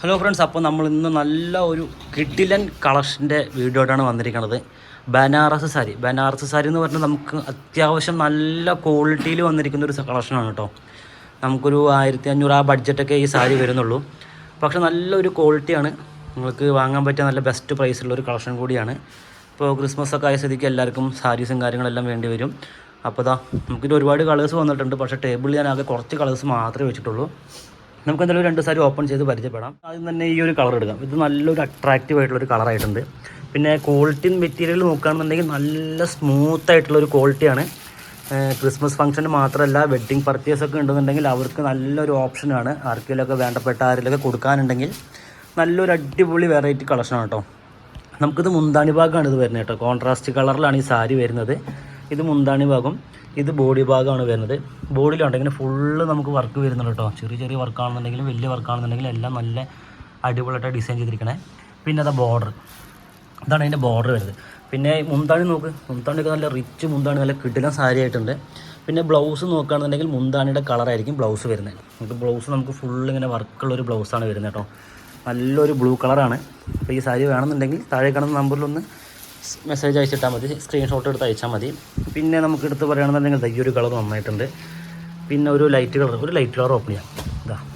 Hello friends, അപ്പോൾ നമ്മൾ ഇന്ന് നല്ല ഒരു കിഡിലൻ കളക്ഷൻ്റെ വീഡിയോ ആയിട്ടാണ് വന്നിരിക്കുന്നത്. ബനാറസ് സാരി എന്ന് പറഞ്ഞാൽ നമുക്ക് അത്യാവശ്യം നല്ല ക്വാളിറ്റിയിൽ വന്നിരിക്കുന്ന ഒരു കളക്ഷനാണ് കേട്ടോ. നമുക്കൊരു 1500 ആ ബഡ്ജറ്റൊക്കെ ഈ സാരി വരുന്നുള്ളൂ. പക്ഷെ നല്ലൊരു ക്വാളിറ്റിയാണ്, നിങ്ങൾക്ക് വാങ്ങാൻ പറ്റിയ നല്ല ബെസ്റ്റ് പ്രൈസുള്ളൊരു കളക്ഷൻ കൂടിയാണ്. ഇപ്പോൾ ക്രിസ്മസ് ഒക്കെ ആയ സ്ഥിതിക്ക് എല്ലാവർക്കും സാരീസും കാര്യങ്ങളെല്ലാം വേണ്ടി വരും. അപ്പോൾ നമുക്കിത് ഒരുപാട് കളേഴ്സ് വന്നിട്ടുണ്ട്. പക്ഷേ ടേബിളിൽ ഞാൻ ആകെ കുറച്ച് കളേഴ്സ് മാത്രമേ വെച്ചിട്ടുള്ളൂ. നമുക്ക് എന്തായാലും 2 സാരി ഓപ്പൺ ചെയ്ത് പരിചയപ്പെടാം. ആദ്യം തന്നെ ഈ ഒരു കളർ എടുക്കാം. ഇത് നല്ലൊരു അട്രാക്റ്റീവ് ആയിട്ടുള്ളൊരു കളറായിട്ടുണ്ട്. പിന്നെ ക്വാളിറ്റി മെറ്റീരിയൽ നോക്കുകയാണെന്നുണ്ടെങ്കിൽ നല്ല സ്മൂത്ത് ആയിട്ടുള്ളൊരു ക്വാളിറ്റിയാണ്. ക്രിസ്മസ് ഫംഗ്ഷന് മാത്രമല്ല, വെഡ്ഡിങ് പർച്ചേസൊക്കെ ഉണ്ടെന്നുണ്ടെങ്കിൽ അവർക്ക് നല്ലൊരു ഓപ്ഷനാണ്. ആർക്കെങ്കിലുമൊക്കെ വേണ്ടപ്പെട്ട ആരെങ്കിലൊക്കെ കൊടുക്കാനുണ്ടെങ്കിൽ നല്ലൊരു അടിപൊളി വെറൈറ്റി കളക്ഷനാണ് കേട്ടോ. നമുക്കിത് മുന്താണി ഭാഗമാണ് ഇത് വരുന്നത് കേട്ടോ. കോൺട്രാസ്റ്റ് കളറിലാണ് ഈ സാരി വരുന്നത്. ഇത് മുന്താണി ഭാഗം, ഇത് ബോഡി ഭാഗമാണ് വരുന്നത്. ബോഡിയിലുണ്ടെങ്കിൽ ഫുള്ള് നമുക്ക് വർക്ക് വരുന്നുണ്ട് കേട്ടോ. ചെറിയ വർക്കാണെന്നുണ്ടെങ്കിലും വലിയ വർക്കാണെന്നുണ്ടെങ്കിലും എല്ലാം നല്ല അടിപൊളിയായിട്ട് ഡിസൈൻ ചെയ്തിരിക്കണേ. പിന്നെ അത് ബോർഡർ, ഇതാണ് അതിൻ്റെ ബോർഡർ വരുന്നത്. പിന്നെ മുന്താണി നോക്ക്, മുന്താണിയൊക്കെ നല്ല റിച്ച് മുന്താണി, നല്ല കിടിലൻ സാരി ആയിട്ടുണ്ട്. പിന്നെ ബ്ലൗസ് നോക്കുകയാണെന്നുണ്ടെങ്കിൽ മുന്താണിയുടെ കളറായിരിക്കും ബ്ലൗസ് വരുന്നത്. നമുക്ക് ബ്ലൗസ് നമുക്ക് ഫുള്ള് ഇങ്ങനെ വർക്കുള്ളൊരു ബ്ലൗസാണ് വരുന്നത് കേട്ടോ. നല്ലൊരു ബ്ലൂ കളറാണ്. അപ്പോൾ ഈ സാരി വേണമെന്നുണ്ടെങ്കിൽ താഴെ കാണുന്ന നമ്പറിലൊന്ന് മെസ്സേജ് അയച്ചിട്ടാൽ മതി, സ്ക്രീൻഷോട്ട് എടുത്ത് അയച്ചാൽ മതി. പിന്നെ നമുക്ക് എടുത്ത് പറയുകയാണെന്നുണ്ടെങ്കിൽ ഈ ഒരു കളർ നന്നായിട്ടുണ്ട്. പിന്നെ ഒരു ലൈറ്റ് കളർ ഓപ്പൺ ചെയ്യാം.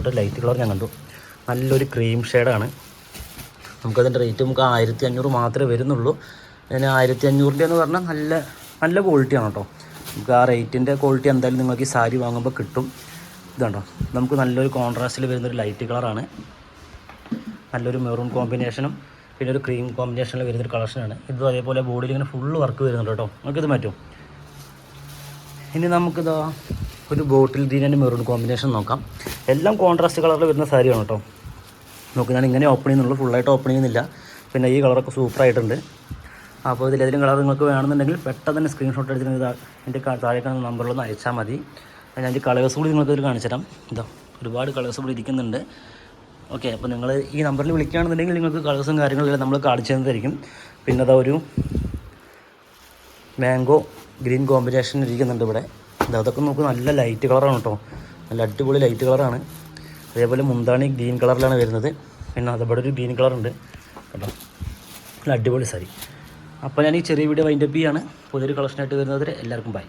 ഒരു ലൈറ്റ് കളർ ഞാൻ കണ്ടു, നല്ലൊരു ക്രീം ഷെയ്ഡാണ്. നമുക്കതിൻ്റെ റേറ്റ് നമുക്ക് 1500 മാത്രമേ വരുന്നുള്ളൂ. അതിന് 1500 എന്ന് പറഞ്ഞാൽ നല്ല ക്വാളിറ്റിയാണ് കേട്ടോ. നമുക്ക് ആ റേറ്റിൻ്റെ ക്വാളിറ്റി എന്തായാലും നിങ്ങൾക്ക് ഈ സാരി വാങ്ങുമ്പോൾ കിട്ടും. ഇതുണ്ടോ, നമുക്ക് നല്ലൊരു കോൺട്രാസ്റ്റിൽ വരുന്നൊരു ലൈറ്റ് കളറാണ്. നല്ലൊരു മെറൂൺ കോമ്പിനേഷനും പിന്നെ ഒരു ക്രീം കോമ്പിനേഷനിൽ വരുന്നൊരു കളക്ഷനാണ്. ഇത് അതേപോലെ ബോഡിയിൽ ഇങ്ങനെ ഫുള്ള് വർക്ക് വരുന്നുണ്ട് കേട്ടോ. നമുക്കിത് പറ്റും. ഇനി നമുക്കിതാ ഒരു ബോട്ടിൽ ഗ്രീൻ മെറൂൺ കോമ്പിനേഷൻ നോക്കാം. എല്ലാം കോൺട്രാസ്റ്റ് കളറിൽ വരുന്ന സാരിയാണ് കേട്ടോ. നോക്ക്, ഞാൻ ഇങ്ങനെ ഓപ്പൺ ചെയ്യുന്നുള്ളൂ, ഫുള്ളായിട്ട് ഓപ്പൺ ചെയ്യുന്നില്ല. പിന്നെ ഈ കളറൊക്കെ സൂപ്പറായിട്ടുണ്ട്. അപ്പോൾ ഇതിലേതെങ്കിലും കളർ നിങ്ങൾക്ക് വേണമെന്നുണ്ടെങ്കിൽ പെട്ടെന്ന് തന്നെ സ്ക്രീൻഷോട്ട് എടുത്തിട്ട് എൻ്റെ താഴെ കാണുന്ന നമ്പറിലൊന്ന് അയച്ചാൽ മതി. ഞാൻ ഈ കളേഴ്സ് കൂടി നിങ്ങൾക്ക് കാണിച്ചു തരാം. ഒരുപാട് കളേഴ്സ് കൂടി ഇരിക്കുന്നുണ്ട്. ഓക്കെ, അപ്പോൾ നിങ്ങൾ ഈ നമ്പറിൽ വിളിക്കുകയാണെന്നുണ്ടെങ്കിൽ നിങ്ങൾക്ക് കളേഴ്സും കാര്യങ്ങളെല്ലാം നമ്മൾ കാണിച്ചു തന്നതായിരിക്കും. പിന്നെ ഒരു മാംഗോ ഗ്രീൻ കോമ്പിനേഷൻ ഇരിക്കുന്നുണ്ട് ഇവിടെ. അതൊക്കെ നമുക്ക് നല്ല ലൈറ്റ് കളറാണ് കേട്ടോ, നല്ല അടിപൊളി ലൈറ്റ് കളറാണ്. അതേപോലെ മുന്താണി ഗ്രീൻ കളറിലാണ് വരുന്നത്. പിന്നെ അതേപോലെ ഒരു ഗ്രീൻ കളറുണ്ട് കേട്ടോ, നല്ല അടിപൊളി സാരി. അപ്പോൾ ഞാൻ ഈ ചെറിയ വീഡിയോ വൈൻഡപ്പ് ചെയ്യാണ്. പുതിയൊരു കളക്ഷനായിട്ട് വരുന്നത് എല്ലാവർക്കും ബൈ.